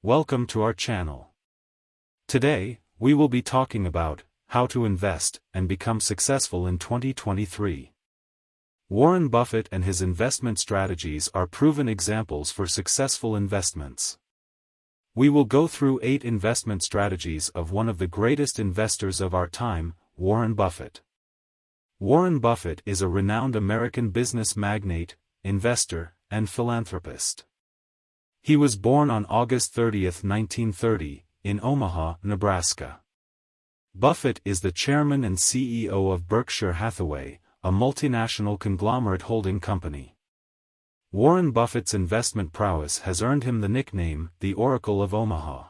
Welcome to our channel. Today, we will be talking about how to invest and become successful in 2023. Warren Buffett and his investment strategies are proven examples for successful investments. We will go through 8 investment strategies of one of the greatest investors of our time, Warren Buffett. Warren Buffett is a renowned American business magnate, investor, and philanthropist. He was born on August 30, 1930, in Omaha, Nebraska. Buffett is the chairman and CEO of Berkshire Hathaway, a multinational conglomerate holding company. Warren Buffett's investment prowess has earned him the nickname, the Oracle of Omaha.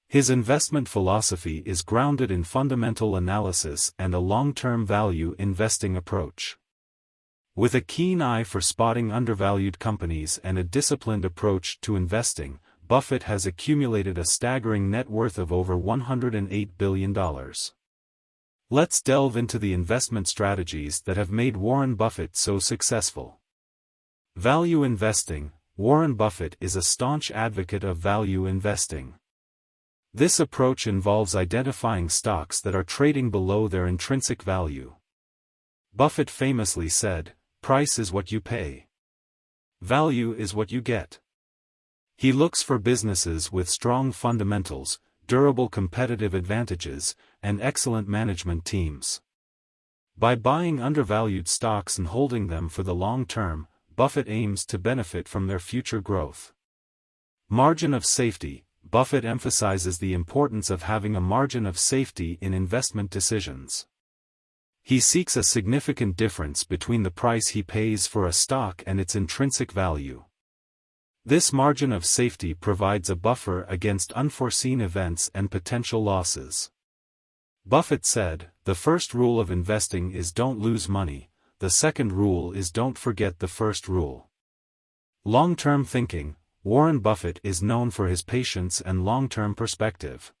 His investment philosophy is grounded in fundamental analysis and a long-term value investing approach. With a keen eye for spotting undervalued companies and a disciplined approach to investing, Buffett has accumulated a staggering net worth of over $108 billion. Let's delve into the investment strategies that have made Warren Buffett so successful. Value investing. Warren Buffett is a staunch advocate of value investing. This approach involves identifying stocks that are trading below their intrinsic value. Buffett famously said, "Price is what you pay. Value is what you get." He looks for businesses with strong fundamentals, durable competitive advantages, and excellent management teams. By buying undervalued stocks and holding them for the long term, Buffett aims to benefit from their future growth. Margin of safety. Buffett emphasizes the importance of having a margin of safety in investment decisions. He seeks a significant difference between the price he pays for a stock and its intrinsic value. This margin of safety provides a buffer against unforeseen events and potential losses. Buffett said, "The first rule of investing is don't lose money, the second rule is don't forget the first rule." Long-term thinking. Warren Buffett is known for his patience and long-term perspective.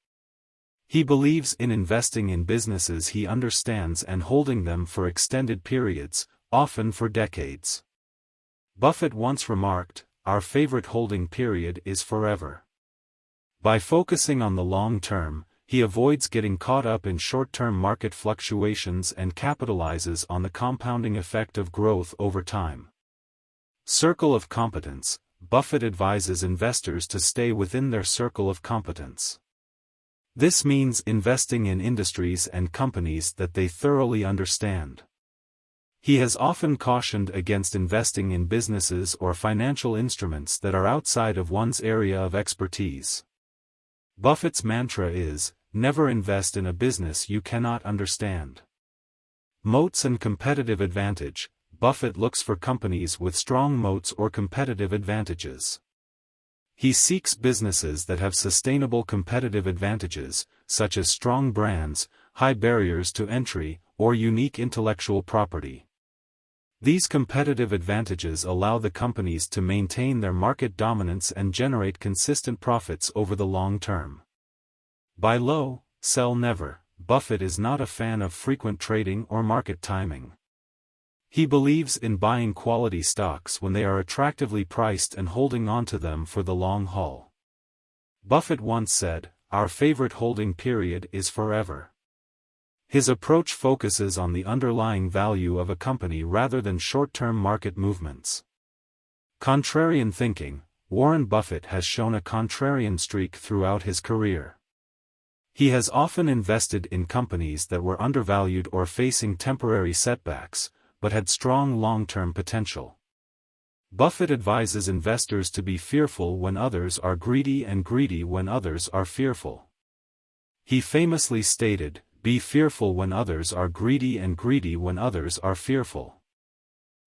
He believes in investing in businesses he understands and holding them for extended periods, often for decades. Buffett once remarked, "Our favorite holding period is forever." By focusing on the long term, he avoids getting caught up in short-term market fluctuations and capitalizes on the compounding effect of growth over time. Circle of competence. Buffett advises investors to stay within their circle of competence. This means investing in industries and companies that they thoroughly understand. He has often cautioned against investing in businesses or financial instruments that are outside of one's area of expertise. Buffett's mantra is, "Never invest in a business you cannot understand." Moats and competitive advantage. Buffett looks for companies with strong moats or competitive advantages. He seeks businesses that have sustainable competitive advantages, such as strong brands, high barriers to entry, or unique intellectual property. These competitive advantages allow the companies to maintain their market dominance and generate consistent profits over the long term. Buy low, sell never. Buffett is not a fan of frequent trading or market timing. He believes in buying quality stocks when they are attractively priced and holding onto them for the long haul. Buffett once said, "Our favorite holding period is forever." His approach focuses on the underlying value of a company rather than short-term market movements. Contrarian thinking. Warren Buffett has shown a contrarian streak throughout his career. He has often invested in companies that were undervalued or facing temporary setbacks, but had strong long-term potential. Buffett advises investors to be fearful when others are greedy and greedy when others are fearful. He famously stated, "Be fearful when others are greedy and greedy when others are fearful."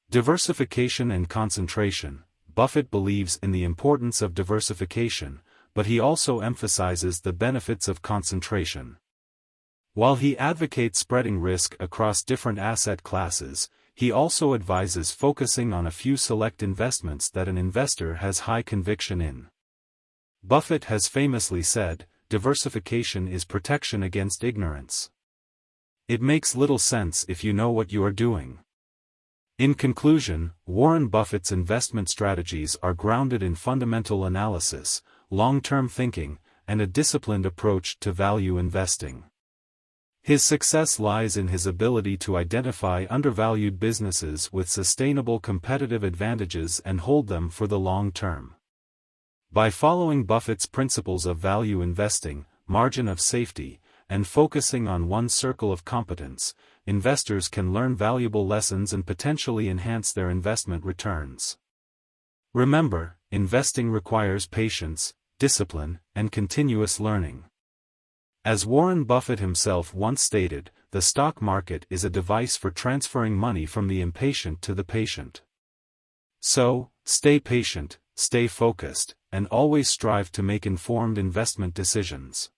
Diversification and concentration. Buffett believes in the importance of diversification, but he also emphasizes the benefits of concentration. While he advocates spreading risk across different asset classes, he also advises focusing on a few select investments that an investor has high conviction in. Buffett has famously said, "Diversification is protection against ignorance." It makes little sense if you know what you are doing. In conclusion, Warren Buffett's investment strategies are grounded in fundamental analysis, long-term thinking, and a disciplined approach to value investing. His success lies in his ability to identify undervalued businesses with sustainable competitive advantages and hold them for the long term. By following Buffett's principles of value investing, margin of safety, and focusing on one circle of competence, investors can learn valuable lessons and potentially enhance their investment returns. Remember, investing requires patience, discipline, and continuous learning. As Warren Buffett himself once stated, the stock market is a device for transferring money from the impatient to the patient. So, stay patient, stay focused, and always strive to make informed investment decisions.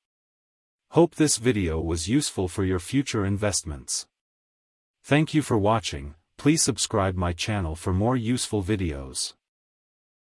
Hope this video was useful for your future investments. Thank you for watching. Please subscribe my channel for more useful videos.